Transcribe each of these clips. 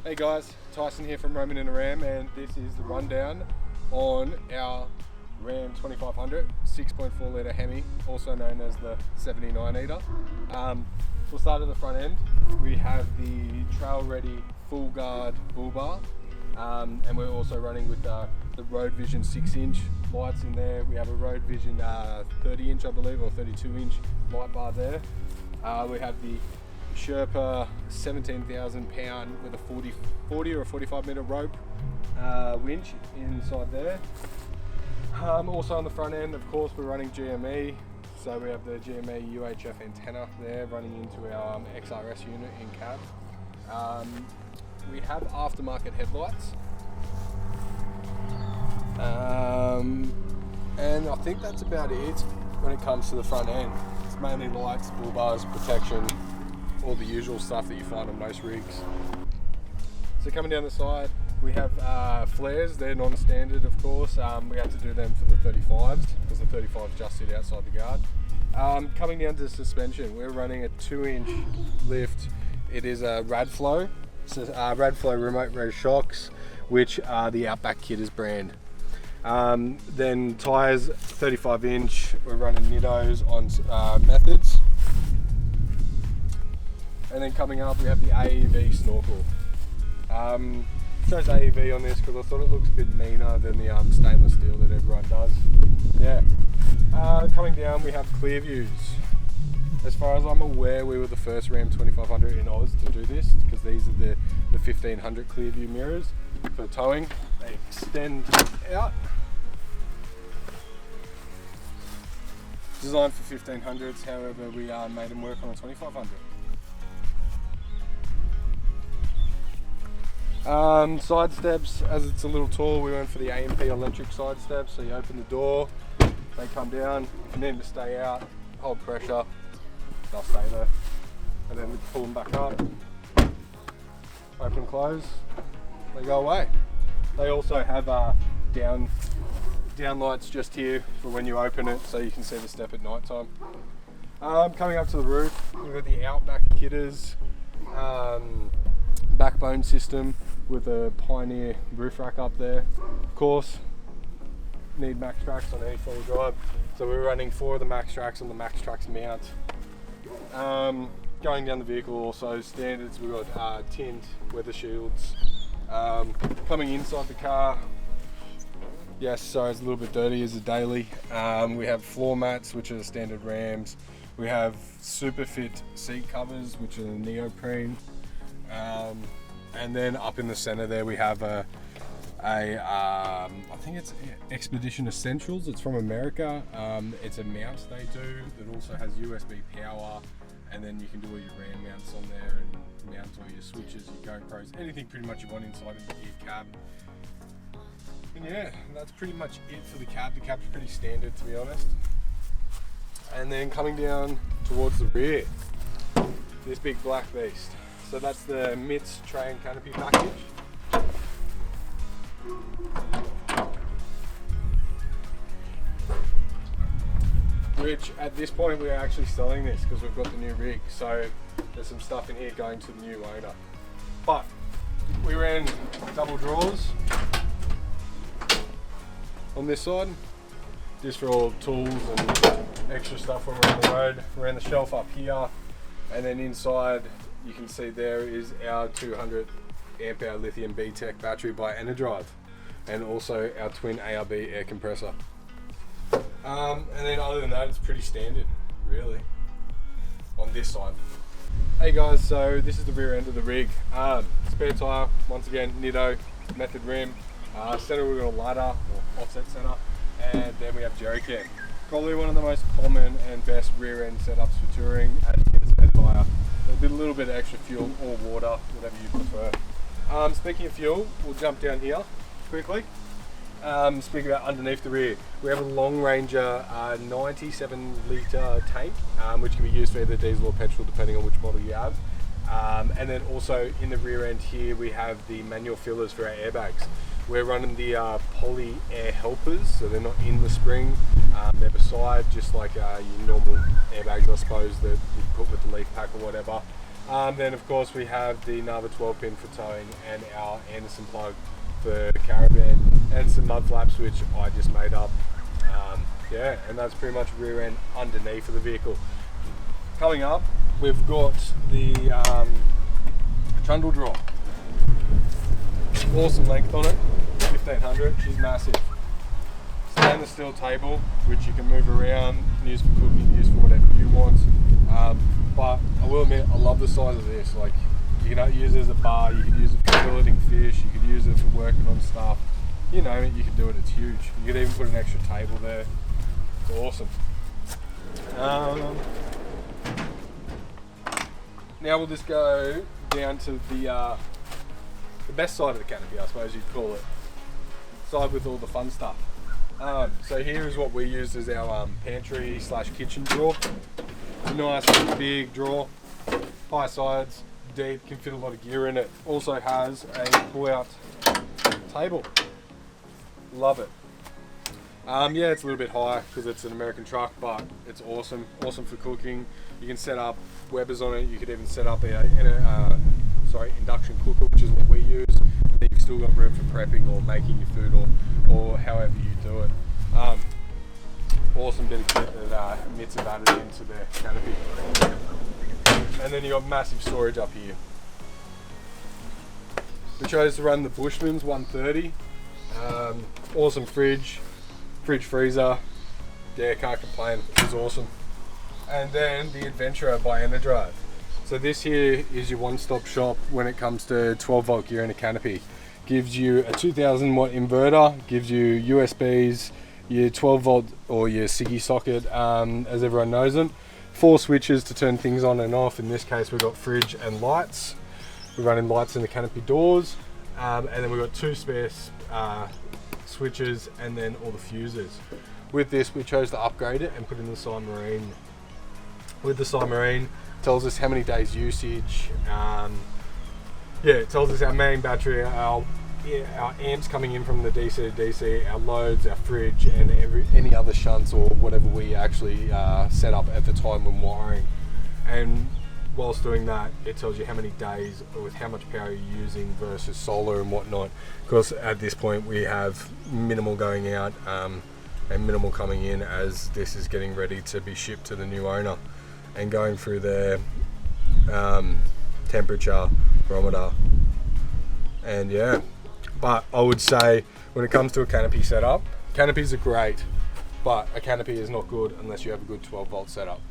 Hey guys, Tyson here from Roaming in a Ram, and this is the rundown on our Ram 2500 6.4 litre Hemi, also known as the 79 eater. We'll start at the front end. We have the trail ready full guard bull bar, and we're also running with the Roadvision 6-inch lights in there. We have a Roadvision 30-inch I believe, or 32-inch light bar there. We have the Sherpa 17,000 pound with a 40 or 45 meter rope winch inside there. Also on the front end, of course, we're running GME, so we have the GME UHF antenna there running into our XRS unit in cab. We have aftermarket headlights, and I think that's about it when it comes to the front end. It's mainly lights, bull bars, protection, all the usual stuff that you find on most rigs. So coming down the side, we have flares. They're non-standard, of course. We had to do them for the 35s because the 35s just sit outside the guard. Coming down to suspension, we're running a 2-inch lift. It is a Radflow. So Radflow remote raise shocks, which are the Outback Kitters brand. Then tyres, 35-inch. We're running Nittos on Methods. And then coming up, we have the AEV snorkel. Shows AEV on this because I thought it looks a bit meaner than the stainless steel that everyone does. Yeah. Coming down, we have clear views. As far as I'm aware, we were the first Ram 2500 in Oz to do this because these are the 1500 clear view mirrors for towing. They extend out. Designed for 1500s, however, we made them work on a 2500. Side steps, as it's a little tall, we went for the AMP electric side steps. So you open the door, they come down, you need to stay out, hold pressure, they'll stay there, and then we pull them back up, open, close, they go away. They also have down lights just here for when you open it, so you can see the step at night time. Coming up to the roof, we've got the Outback Kitters backbone system with a Pioneer roof rack up there. Of course, need max tracks on any four-wheel drive, so we're running 4 of the max tracks on the max tracks mount. Going down the vehicle, also standards, we've got tint, weather shields. Coming inside the car, yes, so it's a little bit dirty as a daily. We have floor mats, which are the standard Rams. We have super fit seat covers, which are the neoprene. And then up in the center there we have I think it's Expedition Essentials. It's from America. It's a mount they do that also has USB power, and then you can do all your RAM mounts on there and mount all your switches, your GoPros, anything pretty much you want inside of your cab. And yeah, that's pretty much it for the cab. The cab's pretty standard, to be honest. And then coming down towards the rear, this big black beast. So that's the MITS tray and canopy package. Which at this point we're actually selling this because we've got the new rig. So there's some stuff in here going to the new owner. But we ran double drawers on this side, just for all tools and extra stuff when we're on the road. We ran the shelf up here, and then inside you can see there is our 200 amp hour lithium Btec battery by Enerdrive, and also our twin ARB air compressor. And then other than that, it's pretty standard, really, on this side. Hey guys, so this is the rear end of the rig. Spare tyre, once again, Nitto, method rim. Center we've got a ladder, or offset center, and then we have jerry can. Probably one of the most common and best rear end setups for touring, as you get a spare tyre. A little bit of extra fuel or water, whatever you prefer. Speaking of fuel, we'll jump down here quickly. Speaking about underneath the rear, we have a Long Ranger 97 litre tank, which can be used for either diesel or petrol depending on which model you have. And then also in the rear end here we have the manual fillers for our airbags. We're running the poly air helpers, so they're not in the spring, they're beside, just like your normal airbags I suppose that you put with the leaf pack or whatever. Then of course we have the Narva 12 pin for towing and our Anderson plug for caravan and some mud flaps which I just made up. Yeah, and that's pretty much rear end underneath of the vehicle. Coming up, we've got the trundle draw. Awesome length on it, 1500, she's massive. Stainless steel table, which you can move around, you can use for cooking, use for whatever you want. But I will admit, I love the size of this. Like, you can use it as a bar, you can use it for filleting fish, you could use it for working on stuff. You name it, you can do it, it's huge. You could even put an extra table there. It's awesome. Now we'll just go down to the best side of the canopy, I suppose you'd call it. Side with all the fun stuff. So here is what we use as our pantry / kitchen drawer. It's a nice big drawer, high sides, deep, can fit a lot of gear in it. Also has a pull-out table. Love it. Yeah, it's a little bit high because it's an American truck, but it's awesome. Awesome for cooking. You can set up Weber's on it. You could even set up a induction cooker, which is what we use. And then you've still got room for prepping or making your food or however you do it. Awesome bit of kit that MITS have added into their canopy. And then you got massive storage up here. We chose to run the Bushman's 130. Awesome fridge freezer. Yeah, can't complain, it was awesome. And then the Adventurer by Enerdrive. So this here is your one-stop shop when it comes to 12 volt gear in a canopy. Gives you a 2000 watt inverter, gives you USBs, your 12 volt or your SIGGI socket, as everyone knows them. 4 switches to turn things on and off. In this case we've got fridge and lights. We're running lights in the canopy doors, and then we've got 2 spare switches and then all the fuses. With this we chose to upgrade it and put in the Cymarine. With the Cymarine, tells us how many days usage. Yeah, it tells us our main battery, our amps coming in from the DC to DC, our loads, our fridge, and any other shunts or whatever we actually set up at the time when wiring. And whilst doing that, it tells you how many days with how much power you're using versus solar and whatnot. Because at this point we have minimal going out and minimal coming in, as this is getting ready to be shipped to the new owner and going through their temperature barometer. And yeah, but I would say when it comes to a canopy setup, canopies are great, but a canopy is not good unless you have a good 12 volt setup.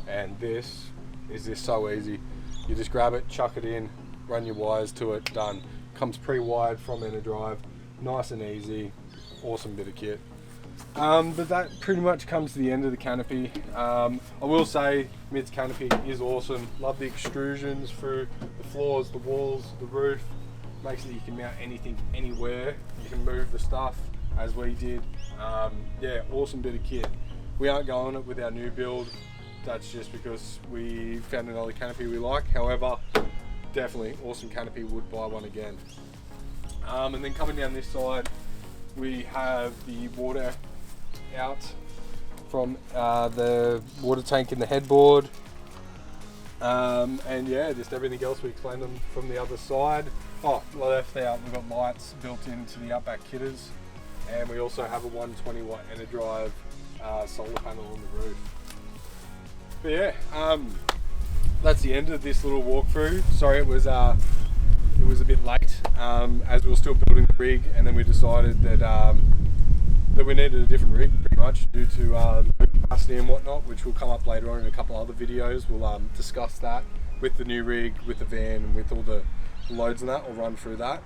And this is just so easy. You just grab it, chuck it in, run your wires to it, done. Comes pre-wired from Enerdrive, nice and easy, awesome bit of kit. But that pretty much comes to the end of the canopy. I will say MITS canopy is awesome. Love the extrusions through the floors, the walls, the roof. Makes it you can mount anything anywhere. You can move the stuff as we did. Yeah, awesome bit of kit. We aren't going it with our new build. That's just because we found another canopy we like. However, definitely awesome canopy, would buy one again. And then coming down this side, we have the water out from the water tank in the headboard. And yeah, just everything else we explained them from the other side. Oh, left out, we've got lights built into the Outback Kitters, and we also have a 120 watt Enerdrive solar panel on the roof. But yeah, that's the end of this little walkthrough. Sorry it was a bit late, as we were still building the rig, and then we decided that that we needed a different rig pretty much due to load capacity and whatnot, which will come up later on in a couple other videos. We'll discuss that with the new rig, with the van, and with all the loads and that. We'll run through that.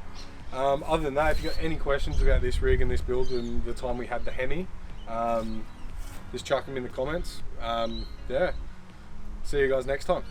Other than that, if you've got any questions about this rig and this build and the time we had the Hemi, just chuck them in the comments. Yeah, see you guys next time.